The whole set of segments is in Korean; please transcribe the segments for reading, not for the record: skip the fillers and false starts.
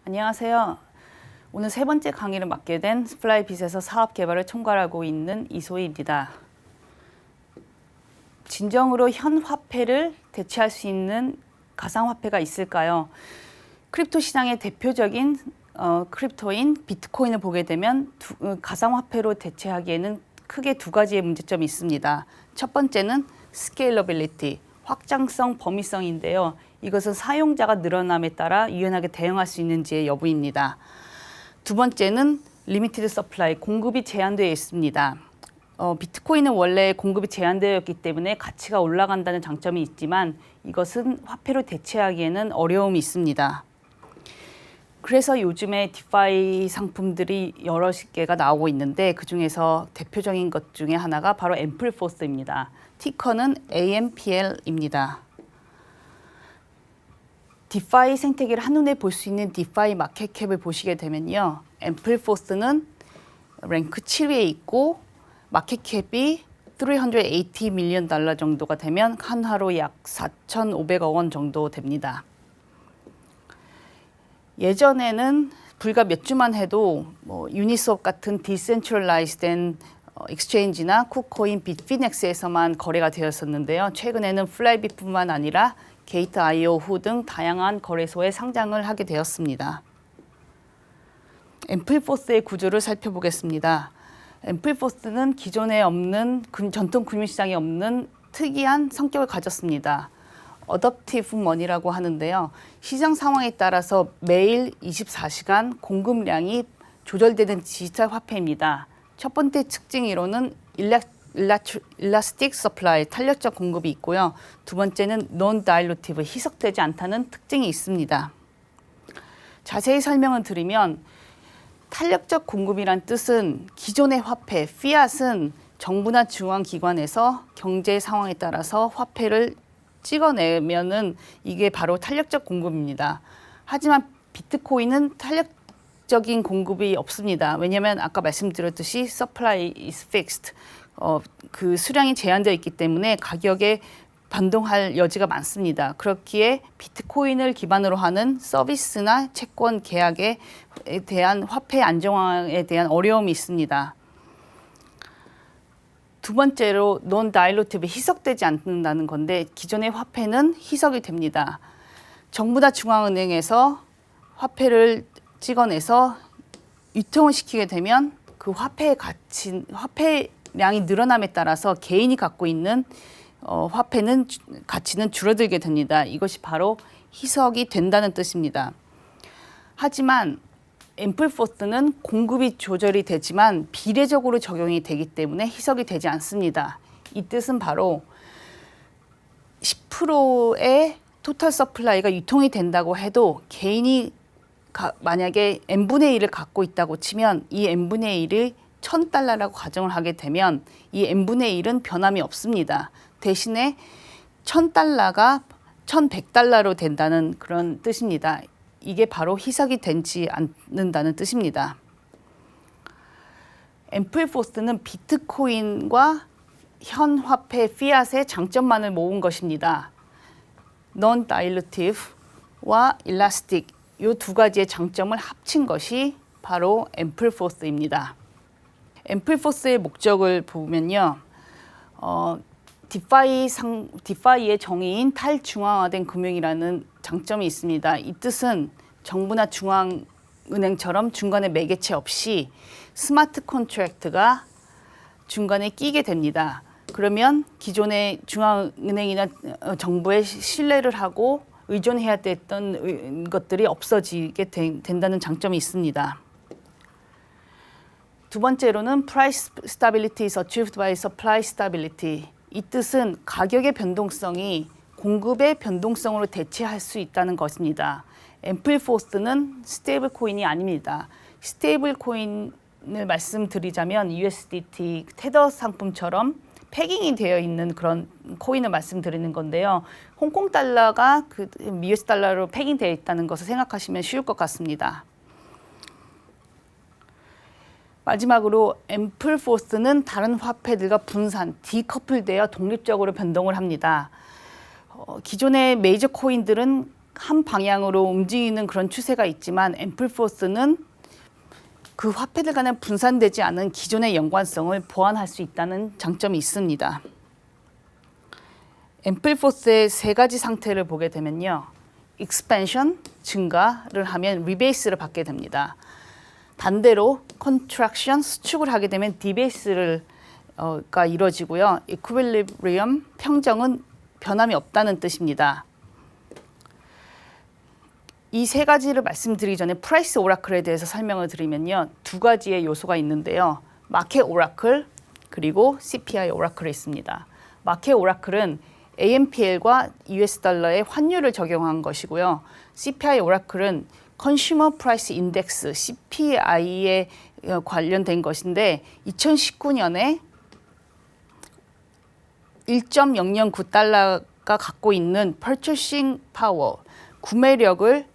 안녕하세요. 오늘 세 번째 강의를 맡게 된 스플라이빗에서 사업 개발을 총괄하고 있는 이소희입니다. 진정으로 현 화폐를 대체할 수 있는 가상화폐가 있을까요? 크립토 시장의 대표적인 크립토인 비트코인을 보게 되면 가상화폐로 대체하기에는 크게 두 가지의 문제점이 있습니다. 첫 번째는 스케일러빌리티, 확장성, 범위성인데요. 이것은 사용자가 늘어남에 따라 유연하게 대응할 수 있는지의 여부입니다. 두 번째는 리미티드 서플라이, 공급이 제한되어 있습니다. 비트코인은 원래 공급이 제한되어 있기 때문에 가치가 올라간다는 장점이 있지만 이것은 화폐로 대체하기에는 어려움이 있습니다. 그래서 요즘에 디파이 상품들이 여러 개가 나오고 있는데 그중에서 대표적인 것 중에 하나가 바로 앰플포스입니다. 티커는 AMPL입니다. 디파이 생태계를 한눈에 볼 수 있는 디파이 마켓캡을 보시게 되면요. 앰플포스는 랭크 7위에 있고 마켓캡이 $380 밀리언 정도가 되면 한화로 약 4,500억 원 정도 됩니다. 예전에는 불과 몇 주만 해도 유니스왑 같은 디센트럴라이즈된 익스체인지나 쿠코인, 빗피넥스에서만 거래가 되었었는데요. 최근에는 플라이빗뿐만 아니라 게이트.io 후 등 다양한 거래소에 상장을 하게 되었습니다. 앰플포스의 구조를 살펴보겠습니다. 앰플포스는 기존에 없는 전통 금융시장에 없는 특이한 성격을 가졌습니다. 어댑티브 머니라고 하는데요. 시장 상황에 따라서 매일 24시간 공급량이 조절되는 디지털 화폐입니다. 첫 번째 특징으로는 일라스틱 서플라이, 탄력적 공급이 있고요. 두 번째는 non-dilutive, 희석되지 않다는 특징이 있습니다. 자세히 설명을 드리면 탄력적 공급이란 뜻은 기존의 화폐, fiat은 정부나 중앙기관에서 경제 상황에 따라서 화폐를 찍어내면은 이게 바로 탄력적 공급입니다. 하지만 비트코인은 탄력적인 공급이 없습니다. 왜냐하면 아까 말씀드렸듯이 supply is fixed. 그 수량이 제한되어 있기 때문에 가격에 변동할 여지가 많습니다. 그렇기에 비트코인을 기반으로 하는 서비스나 채권 계약에 대한 화폐 안정화에 대한 어려움이 있습니다. 두 번째로 non-dilutive, 희석되지 않는다는 건데 기존의 화폐는 희석이 됩니다. 정부나 중앙은행에서 화폐를 찍어내서 유통을 시키게 되면 그 화폐의 화폐량이 늘어남에 따라서 개인이 갖고 있는 화폐는 가치는 줄어들게 됩니다. 이것이 바로 희석이 된다는 뜻입니다. 하지만 앰플포스는 공급이 조절이 되지만 비례적으로 적용이 되기 때문에 희석이 되지 않습니다. 이 뜻은 바로 10%의 토탈 서플라이가 유통이 된다고 해도 개인이 만약에 n분의 1을 갖고 있다고 치면 이 n분의 1이 $1,000라고 가정을 하게 되면 이 n분의 1은 변함이 없습니다. 대신에 $1,000가 $1,100로 된다는 그런 뜻입니다. 이게 바로 희석이 되지 않는다는 뜻입니다. 앰플포스는 비트코인과 현 화폐 fiat의 장점만을 모은 것입니다. non-dilutive와 elastic, 이 두 가지의 장점을 합친 것이 바로 앰플포스입니다. 앰플포스의 목적을 보면요. 디파이의 정의인 탈중앙화된 금융이라는 장점이 있습니다. 이 뜻은 정부나 중앙은행처럼 중간에 매개체 없이 스마트 컨트랙트가 중간에 끼게 됩니다. 그러면 기존의 중앙은행이나 정부에 신뢰를 하고 의존해야 됐던 것들이 없어지게 된다는 장점이 있습니다. 두 번째로는 Price Stability is achieved by Supply Stability. 이 뜻은 가격의 변동성이 공급의 변동성으로 대체할 수 있다는 것입니다. 앰플포스는 스테이블 코인이 아닙니다. 스테이블 코인을 말씀드리자면 USDT, 테더 상품처럼 패깅이 되어 있는 그런 코인을 말씀드리는 건데요. 홍콩 달러가 US 달러로 패깅되어 있다는 것을 생각하시면 쉬울 것 같습니다. 마지막으로 앰플포스는 다른 화폐들과 분산, 디커플되어 독립적으로 변동을 합니다. 기존의 메이저 코인들은 한 방향으로 움직이는 그런 추세가 있지만 앰플포스는 그 화폐들 간에 분산되지 않은 기존의 연관성을 보완할 수 있다는 장점이 있습니다. 앰플포스의 세 가지 상태를 보게 되면요. 익스펜션, 증가를 하면 리베이스를 받게 됩니다. 반대로 컨트랙션, 수축을 하게 되면 디베이스가 이루어지고요. 이퀄리브리엄, 평정은 변함이 없다는 뜻입니다. 이 세 가지를 말씀드리기 전에 프라이스 오라클에 대해서 설명을 드리면요. 두 가지의 요소가 있는데요. 마켓 오라클 그리고 CPI 오라클이 있습니다. 마켓 오라클은 AMPL과 US 달러의 환율을 적용한 것이고요. CPI 오라클은 컨슈머 프라이스 인덱스 CPI에 관련된 것인데 2019년에 1.009달러가 갖고 있는 purchasing power, 구매력을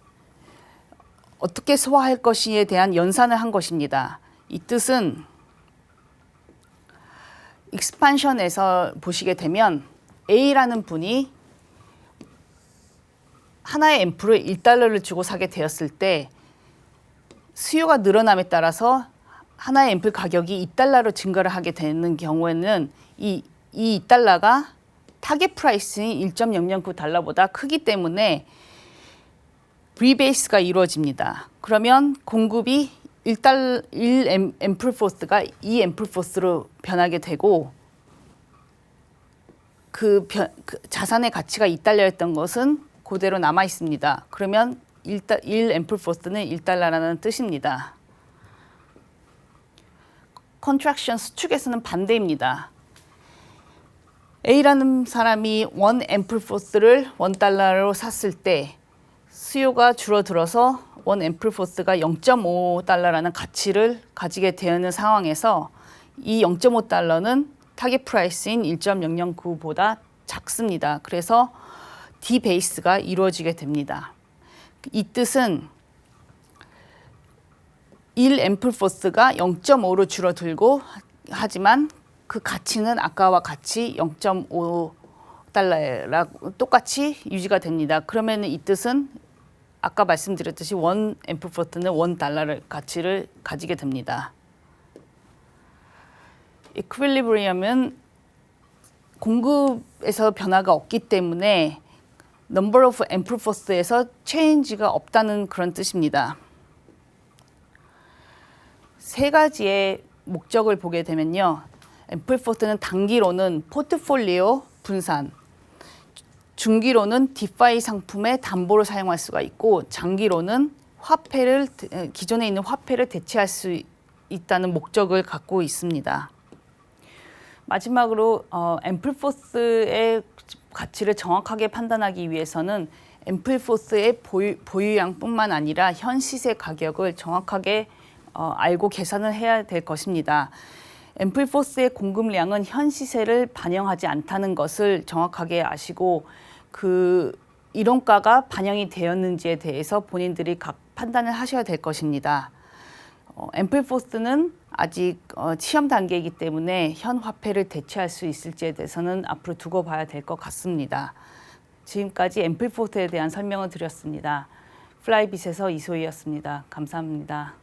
어떻게 소화할 것인지에 대한 연산을 한 것입니다. 이 뜻은 익스판션에서 보시게 되면 A라는 분이 하나의 앰플을 1달러를 주고 사게 되었을 때 수요가 늘어남에 따라서 하나의 앰플 가격이 2달러로 증가를 하게 되는 경우에는 이 2달러가 타겟 프라이스인 1.009달러보다 크기 때문에 리베이스가 이루어집니다. 그러면 공급이 1 앰플포스가 2 앰플포스로 변하게 되고 그 자산의 가치가 2달러였던 것은 그대로 남아 있습니다. 그러면 1 앰플포스는 1달러라는 뜻입니다. 컨트랙션 수축에서는 반대입니다. A라는 사람이 1 앰플포스를 1달러로 샀을 때 수요가 줄어들어서 1 앰플포스가 0.5달러라는 가치를 가지게 되는 상황에서 이 0.5달러는 타겟 프라이스인 1.009보다 작습니다. 그래서 디베이스가 이루어지게 됩니다. 이 뜻은 1 앰플포스가 0.5로 줄어들고 하지만 그 가치는 아까와 같이 0.5달러랑 똑같이 유지가 됩니다. 그러면 이 뜻은 아까 말씀드렸듯이 1 앰플포스는 1달러를 가치를 가지게 됩니다. 이퀄리브리엄은 공급에서 변화가 없기 때문에 number of 앰플포스에서 체인지가 없다는 그런 뜻입니다. 세 가지의 목적을 보게 되면요. 앰플포스는 단기로는 포트폴리오 분산, 중기로는 디파이 상품의 담보로 사용할 수가 있고 장기로는 기존에 있는 화폐를 대체할 수 있다는 목적을 갖고 있습니다. 마지막으로 앰플포스의 가치를 정확하게 판단하기 위해서는 앰플포스의 보유량뿐만 아니라 현 시세 가격을 정확하게 알고 계산을 해야 될 것입니다. 앰플포스의 공급량은 현 시세를 반영하지 않다는 것을 정확하게 아시고 그 이론가가 반영이 되었는지에 대해서 본인들이 각 판단을 하셔야 될 것입니다. 앰플포스는 아직 시험 단계이기 때문에 현 화폐를 대체할 수 있을지에 대해서는 앞으로 두고 봐야 될 것 같습니다. 지금까지 앰플포스에 대한 설명을 드렸습니다. 플라이빗에서 이소희였습니다. 감사합니다.